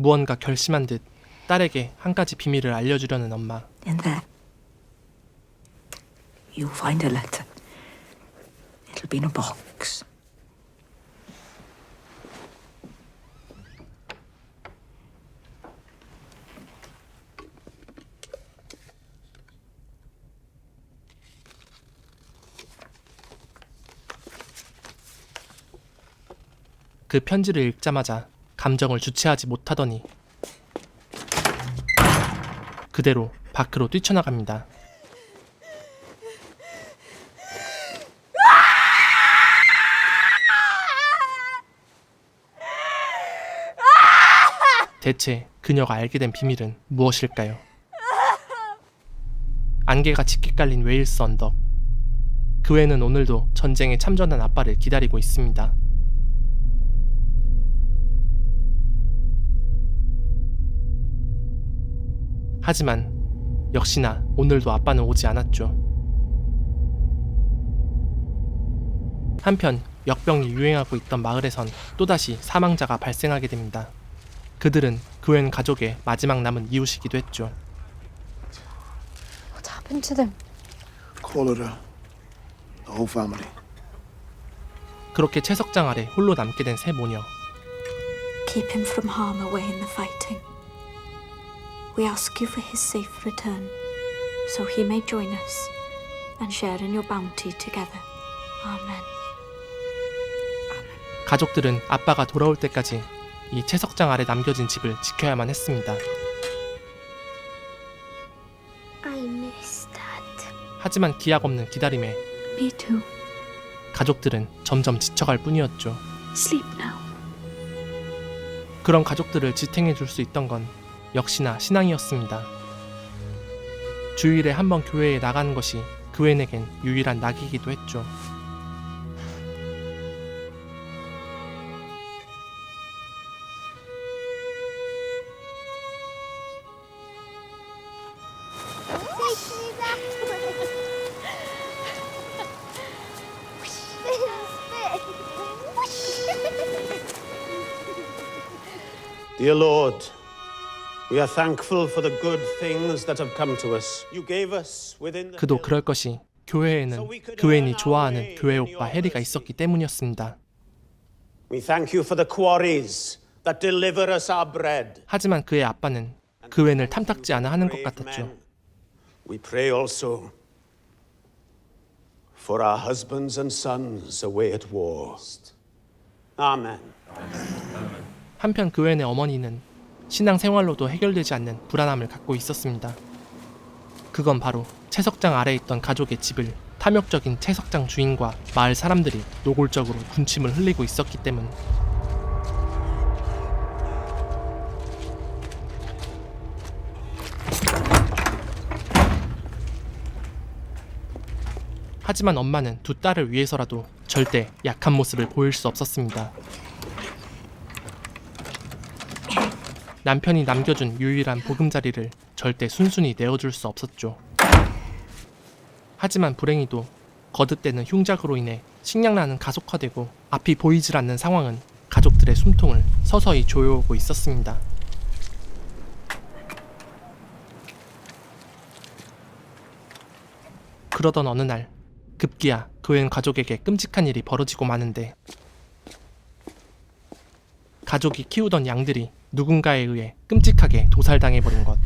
무언가 결심한 듯 딸에게 한 가지 비밀을 알려주려는 엄마. In there, you'll find a letter. It'll be in a box. 그 편지를 읽자마자 감정을 주체하지 못하더니 그대로 밖으로 뛰쳐나갑니다. 대체 그녀가 알게 된 비밀은 무엇일까요? 안개가 짙게 깔린 웨일스 언덕. 그 외에는 오늘도 전쟁에 참전한 아빠를 기다리고 있습니다. 하지만 역시나 오늘도 아빠는 오지 않았죠. 한편 역병이 유행하고 있던 마을에선 또다시 사망자가 발생하게 됩니다. 그들은 그웬 가족의 마지막 남은 이웃이기도 했죠. What happened to them? Call it the whole family. 그렇게 채석장 아래 홀로 남게 된 세 모녀. Keep him from harm away in the fighting. We ask you for his safe return, so he may join us and share in your bounty together. Amen. 가족들은 아빠가 돌아올 때까지 이 채석장 아래 남겨진 집을 지켜야만 했습니다. I miss Dad. 하지만 기약 없는 기다림에 Me too. 가족들은 점점 지쳐갈 뿐이었죠. Sleep now. 그런 가족들을 지탱해 줄 수 있던 건 역시나 신앙이었습니다. 주일에 한 번 교회에 나가는 것이 그웬에겐 유일한 낙이기도 했죠. Dear Lord, we are thankful for the good things that have come to us. You gave us within the 그도 그럴 것이 교회에는 그웬이 좋아하는 교회 오빠 해리가 있었기 때문이었습니다. We thank you for the quarries that deliver us our bread. 하지만 그의 아빠는 그웬을 탐탁지 않아 하는 것 같았죠. We pray also for our husbands and sons away at war. Amen. 한편 그웬의 어머니는 신앙생활로도 해결되지 않는 불안함을 갖고 있었습니다. 그건 바로 채석장 아래에 있던 가족의 집을 탐욕적인 채석장 주인과 마을 사람들이 노골적으로 군침을 흘리고 있었기 때문. 하지만 엄마는 두 딸을 위해서라도 절대 약한 모습을 보일 수 없었습니다. 남편이 남겨준 유일한 보금자리를 절대 순순히 내어줄 수 없었죠. 하지만 불행히도 거듭되는 흉작으로 인해 식량난은 가속화되고 앞이 보이질 않는 상황은 가족들의 숨통을 서서히 조여오고 있었습니다. 그러던 어느 날 급기야 그웬 가족에게 끔찍한 일이 벌어지고 마는데 가족이 키우던 양들이 누군가에 의해 끔찍하게 도살당해버린 것.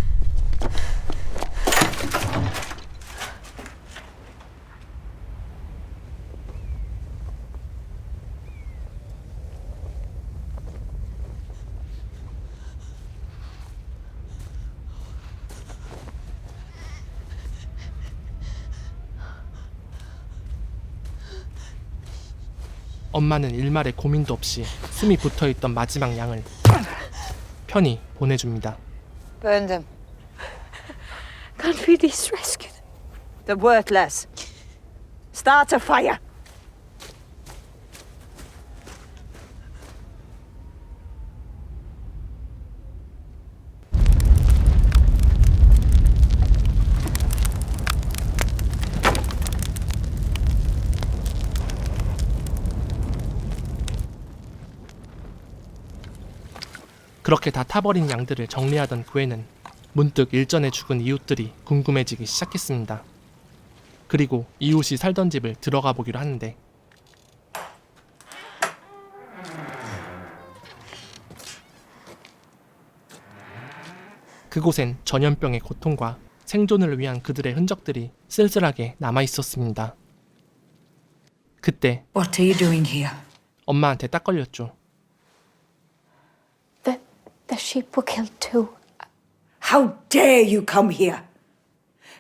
엄마는 일말의 고민도 없이 숨이 붙어있던 마지막 양을 편히 보내줍니다. Burn them. Can't we these rescue them? They're worthless. Start a fire. 그렇게 다 타버린 양들을 정리하던 그애는 문득 일전에 죽은 이웃들이 궁금해지기 시작했습니다. 그리고 이웃이 살던 집을 들어가 보기로 하는데 그곳엔 전염병의 고통과 생존을 위한 그들의 흔적들이 쓸쓸하게 남아있었습니다. 그때 What are you doing here? 엄마한테 딱 걸렸죠. The sheep were killed too. How dare you come here?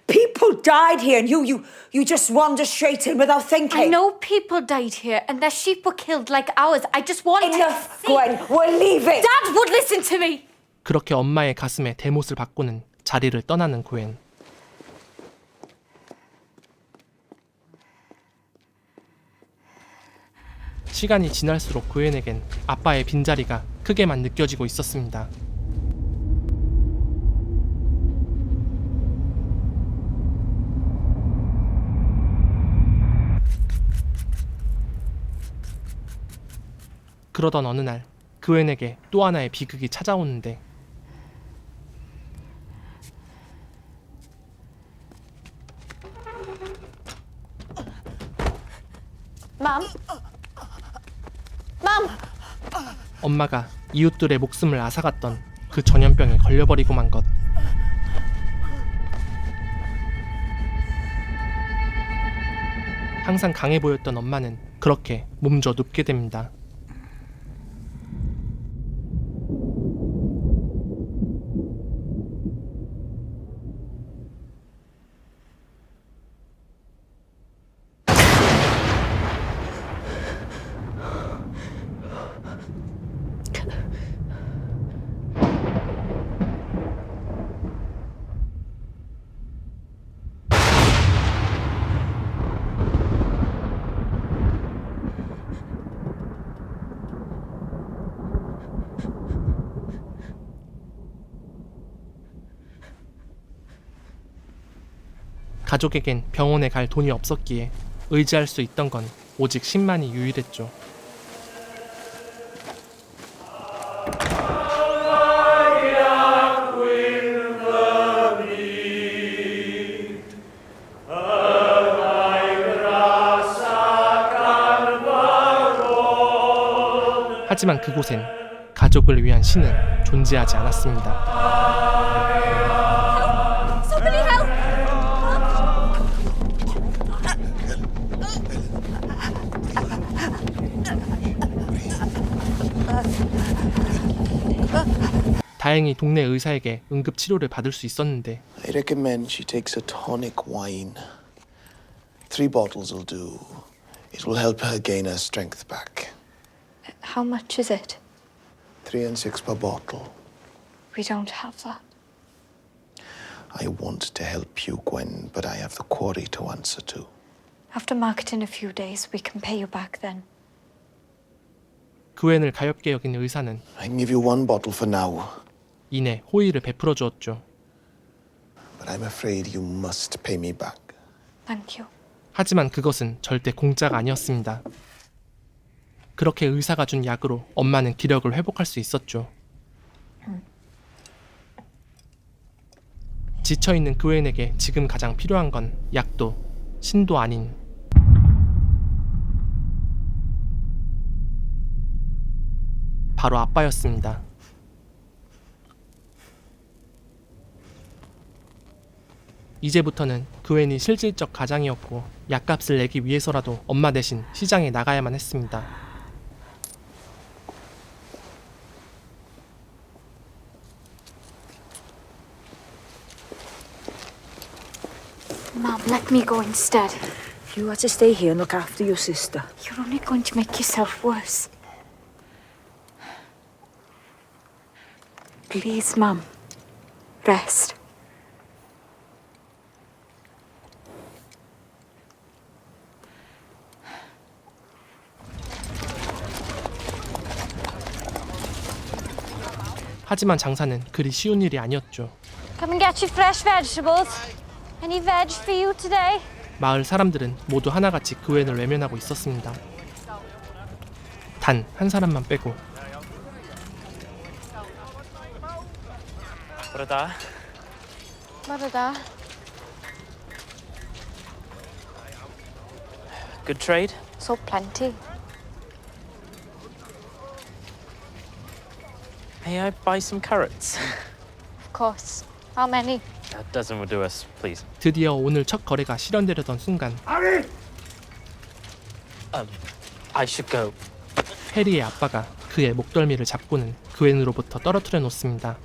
People died here and you just wander straight in without thinking. I know people died here and their sheep were killed like ours. I just wanted Enough, to see. Gwen. We're leaving. Dad would listen to me. 그렇게 엄마의 가슴에 대못을 박고는 자리를 떠나는 고엔. 시간이 지날수록 고엔에겐 아빠의 빈자리가 크게만 느껴지고 있었습니다. 그러던 어느 날 그웬에게 또 하나의 비극이 찾아오는데 Mum? Mum! 엄마가 이웃들의 목숨을 앗아갔던 그 전염병에 걸려버리고 만 것. 항상 강해 보였던 엄마는 그렇게 몸져 눕게 됩니다. 가족에겐 병원에 갈 돈이 없었기에 의지할 수 있던 건 오직 신만이 유일했죠. 하지만 그곳엔 가족을 위한 신은 존재하지 않았습니다. 다행히 동네 의사에게 응급 치료를 받을 수 있었는데 I recommend she takes a tonic wine. 3 bottles will do. It will help her gain her strength back. How much is it? 3 and 6 per bottle. We don't have that. I want to help you, Gwen, but I have the quarry to answer to. After market in a few days, we can pay you back then. 그웬을 가엾게 여긴 의사는 I can give you 1 bottle for now, 이내 호의를 베풀어 주었죠. but I'm afraid you must pay me back. Thank you. 하지만 그것은 절대 공짜가 아니었습니다. 그렇게 의사가 준 약으로 엄마는 기력을 회복할 수 있었죠. 지쳐있는 그웬에게 지금 가장 필요한 건 약도 신도 아닌 바로 아빠였습니다. 이제부터는 그웬이 실질적 가장이었고 약값을 내기 위해서라도 엄마 대신 시장에 나가야만 했습니다. Mum, let me go instead. You are to stay here and look after your sister. You're only going to make yourself worse. Please, Mum. Rest. 하지만 장사는 그리 쉬운 일이 아니었죠. Come and get your fresh vegetables. Any veg for you today? 마을 사람들은 모두 하나같이 그웬을 외면하고 있었습니다. 단 한 사람만 빼고 Bore da. Bore da. Good trade? So plenty. May I buy some carrots? Of course. How many? A dozen will do us, please. 드디어 오늘 첫 거래가 실현되려던 순간 I should go. 해리의 아빠가 그의 목덜미를 잡고는 그웬으로부터 떨어뜨려 놓습니다.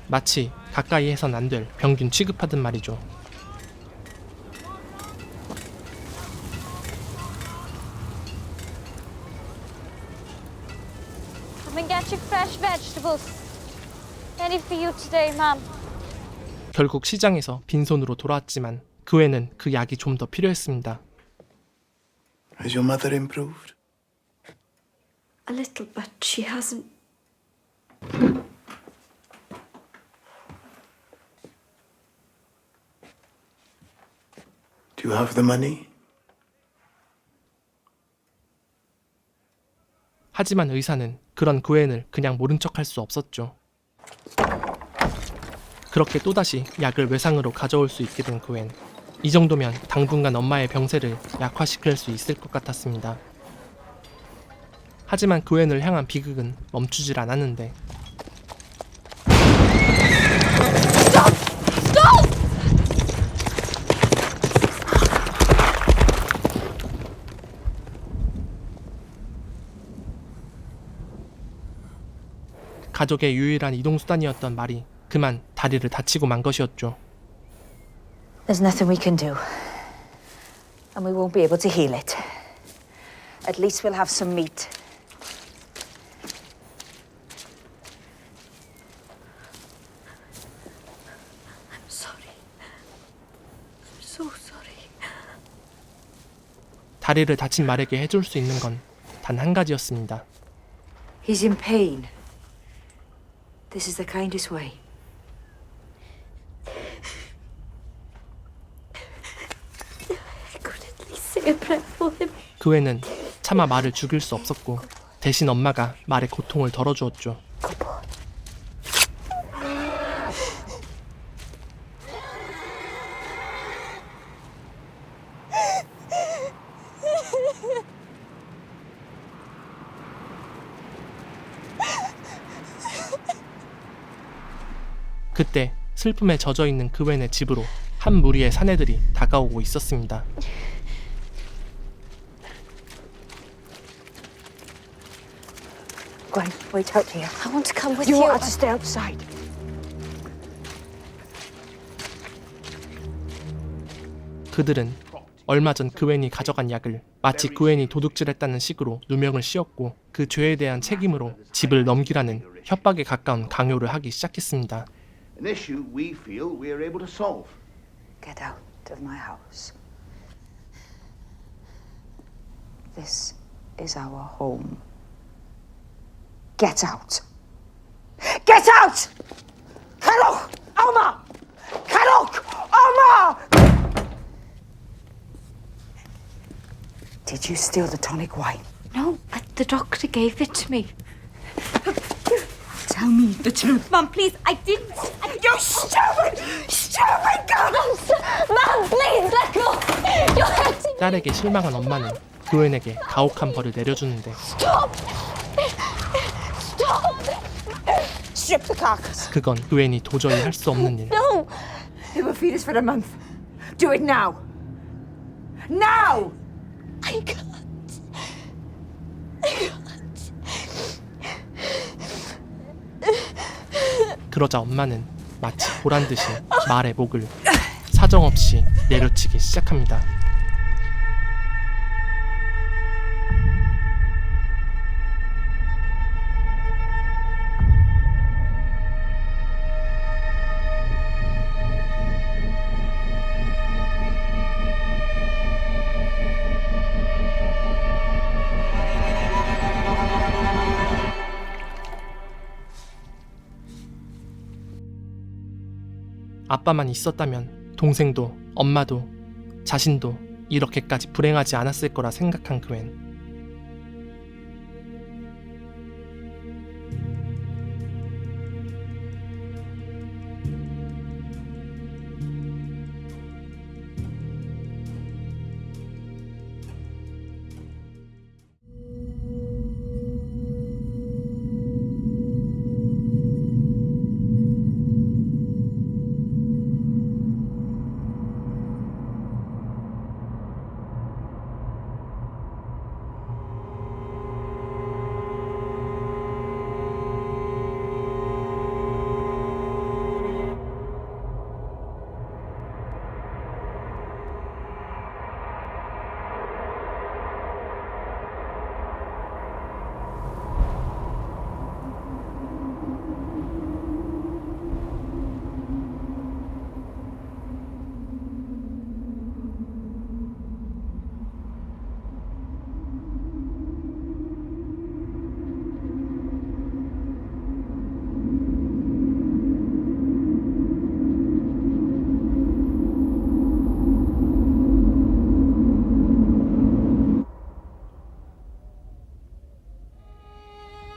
마치 가까이 해선 안 될 병균 취급하듯 말이죠. Come and get your fresh vegetables. Ready for you today, Mum. 결국 시장에서 빈손으로 돌아왔지만 그웬은 그 약이 좀 더 필요했습니다. Has your mother improved? A little, but she hasn't. Do you have the money? 하지만 의사는 그런 그웬을 그냥 모른 척할 수 없었죠. 그렇게 또다시 약을 외상으로 가져올 수 있게 된 그웬. 이 정도면 당분간 엄마의 병세를 약화시킬 수 있을 것 같았습니다. 하지만 그웬을 향한 비극은 멈추질 않았는데 가족의 유일한 이동수단이었던 말이 그만 다리를 다치고 만 것이었죠. There's nothing we can do. And we won't be able to heal it. At least we'll have some meat. I'm sorry. I'm so sorry. 다리를 다친 말에게 해줄 수 있는 건 단 한 가지였습니다. He's in pain. This is the kindest way. I could at least say a prayer for him. 그외는 차마 말을 죽일 수 없었고 대신 엄마가 말의 고통을 덜어주었죠. 그때 슬픔에 젖어있는 그웬의 집으로 한 무리의 사내들이 다가오고 있었습니다. Gwen, wait out here. I want to come with You you. want to stay outside. 그들은 얼마 전 그웬이 가져간 약을 마치 그웬이 도둑질했다는 식으로 누명을 씌웠고 그 죄에 대한 책임으로 집을 넘기라는 협박에 가까운 강요를 하기 시작했습니다. An issue we feel we are able to solve. Get out of my house. This is our home. Get out. Get out! Karok! Oma! Karok! Oma! Did you steal the tonic wine? No, but the doctor gave it to me. Tell me the truth. Mum, please, I didn't. You stupid! Stupid girl! Mum, please let go. You're hurting. 딸에게 실망한 엄마는 그웬에게 가혹한 벌을 내려주는데 Stop. Strip the carcass. 그건 그웬이 도저히 할 수 없는 일. No. It will feed us for a month. Do it now. Now! I can't. 그러자 엄마는 마치 보란듯이 말의 목을 사정없이 내려치기 시작합니다. 아빠만 있었다면 동생도 엄마도 자신도 이렇게까지 불행하지 않았을 거라 생각한 그웬.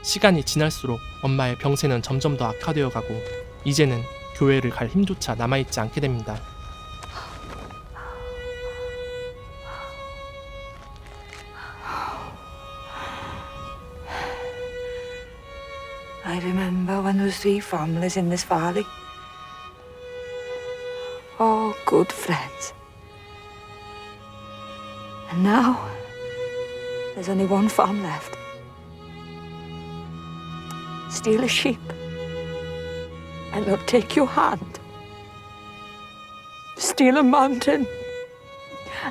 시간이 지날수록 엄마의 병세는 점점 더 악화되어 가고 이제는 교회를 갈 힘조차 남아있지 않게 됩니다. I remember when there was 3 families in this valley. All good friends. And now, there's only 1 farm left. Steal a sheep, and they'll take your hand. Steal a mountain,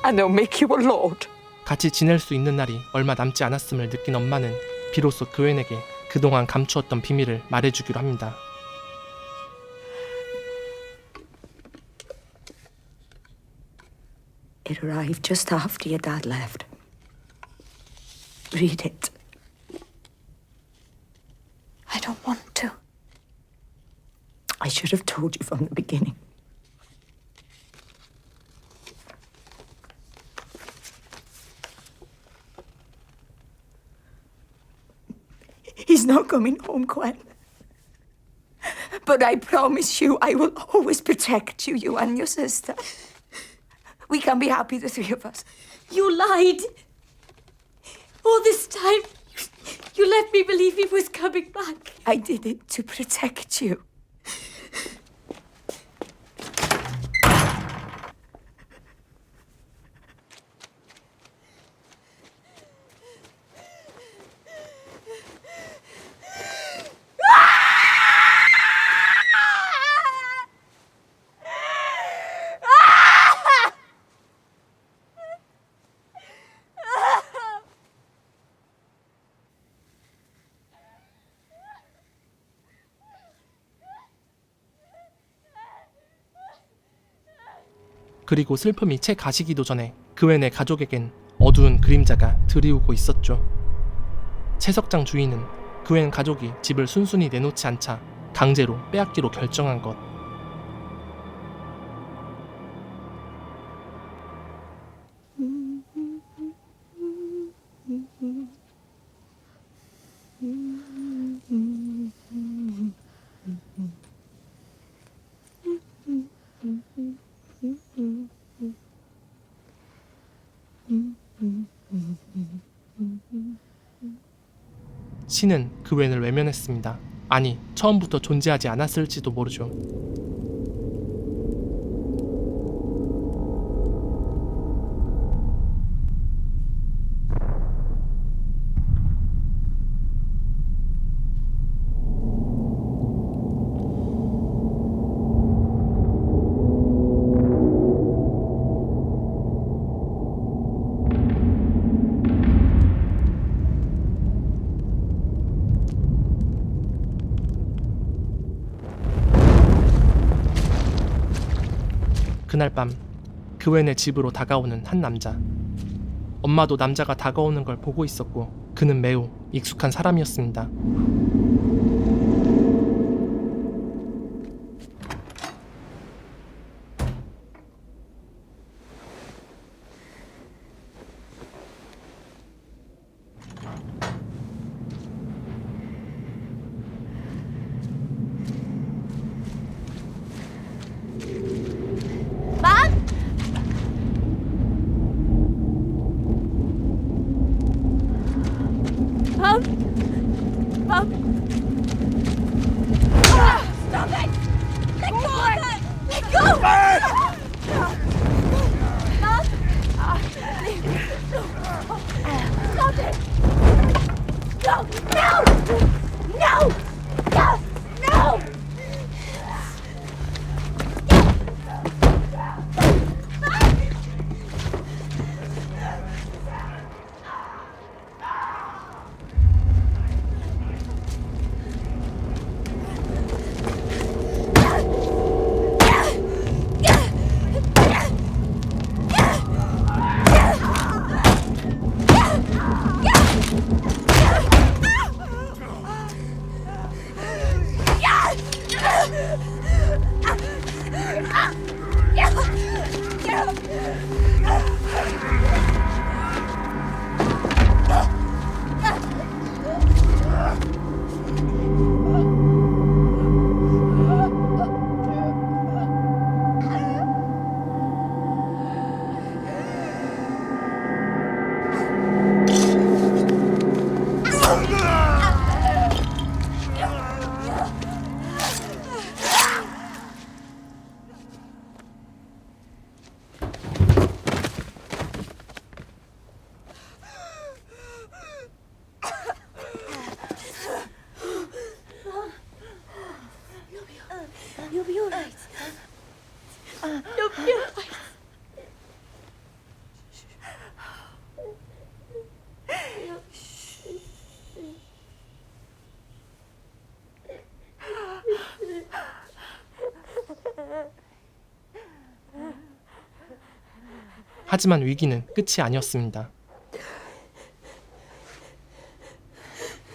and they'll make you a lord. 같이 지낼 수 있는 날이 얼마 남지 않았음을 느낀 엄마는 비로소 그웬에게 그동안 감추었던 비밀을 말해주기로 합니다. It arrived just after your dad left. Read it. I don't want to. I should have told you from the beginning. He's not coming home, Gwen. But I promise you, I will always protect you, you and your sister. We can be happy, the 3 of us. You lied. All this time, you let me believe he was coming back. I did it to protect you. 그리고 슬픔이 채 가시기도 전에 그웬의 가족에겐 어두운 그림자가 드리우고 있었죠. 채석장 주인은 그웬 가족이 집을 순순히 내놓지 않자 강제로 빼앗기로 결정한 것. 신은 그웬을 외면했습니다. 아니, 처음부터 존재하지 않았을지도 모르죠. 그날 밤 그웬의 집으로 다가오는 한 남자. 엄마도 남자가 다가오는 걸 보고 있었고 그는 매우 익숙한 사람이었습니다. 하지만 위기는 끝이 아니었습니다.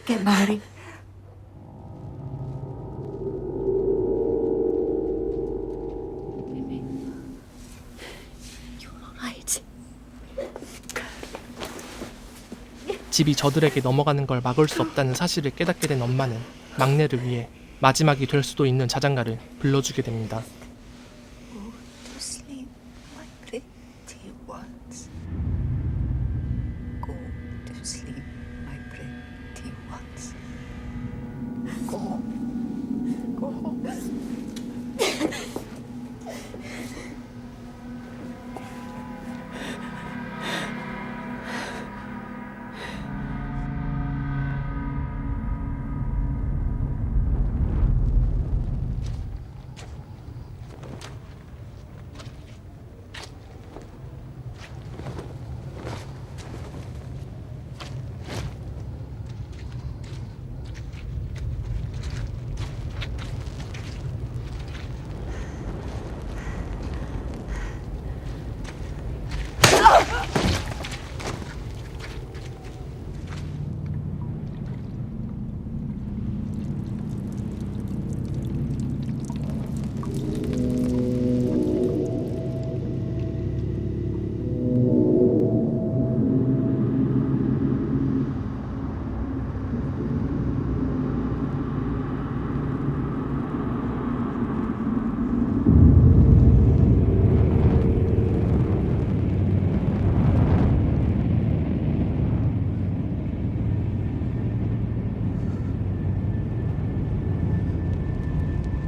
Get married. 집이 저들에게 넘어가는 걸 막을 수 없다는 사실을 깨닫게 된 엄마는 막내를 위해 마지막이 될 수도 있는 자장가를 불러주게 됩니다. To sleep, my pretty ones. Go to sleep, my pretty ones. Go. Go.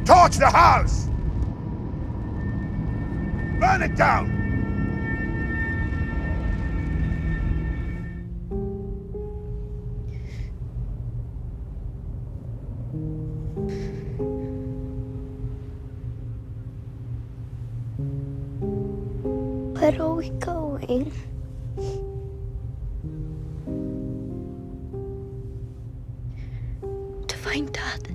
Torch the house! Burn it down! Where are we going? To find Dad.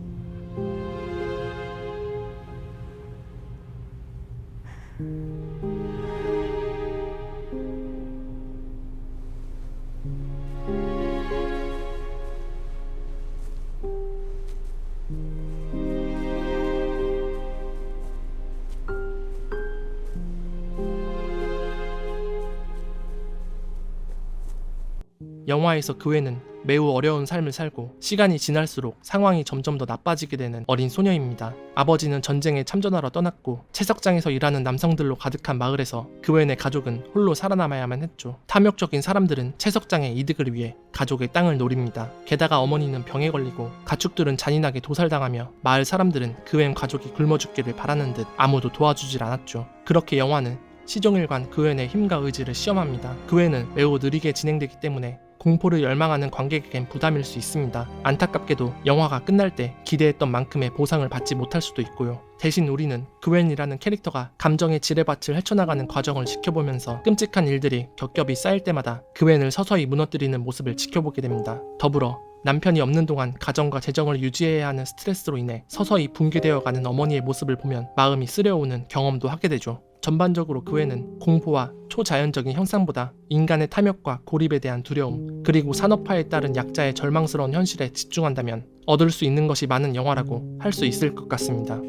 영화에서 그웨는 매우 어려운 삶을 살고 시간이 지날수록 상황이 점점 더 나빠지게 되는 어린 소녀입니다. 아버지는 전쟁에 참전하러 떠났고 채석장에서 일하는 남성들로 가득한 마을에서 그웬의 가족은 홀로 살아남아야만 했죠. 탐욕적인 사람들은 채석장의 이득을 위해 가족의 땅을 노립니다. 게다가 어머니는 병에 걸리고 가축들은 잔인하게 도살당하며 마을 사람들은 그웬 가족이 굶어 죽기를 바라는 듯 아무도 도와주질 않았죠. 그렇게 영화는 시종일관 그웬의 힘과 의지를 시험합니다. 그웬은 매우 느리게 진행되기 때문에 공포를 열망하는 관객에겐 부담일 수 있습니다. 안타깝게도 영화가 끝날 때 기대했던 만큼의 보상을 받지 못할 수도 있고요. 대신 우리는 그웬이라는 캐릭터가 감정의 지뢰밭을 헤쳐나가는 과정을 지켜보면서 끔찍한 일들이 겹겹이 쌓일 때마다 그웬을 서서히 무너뜨리는 모습을 지켜보게 됩니다. 더불어 남편이 없는 동안 가정과 재정을 유지해야 하는 스트레스로 인해 서서히 붕괴되어가는 어머니의 모습을 보면 마음이 쓰려오는 경험도 하게 되죠. 전반적으로 그웨는 공포와 초자연적인 형상보다 인간의 탐욕과 고립에 대한 두려움, 그리고 산업화에 따른 약자의 절망스러운 현실에 집중한다면 얻을 수 있는 것이 많은 영화라고 할 수 있을 것 같습니다.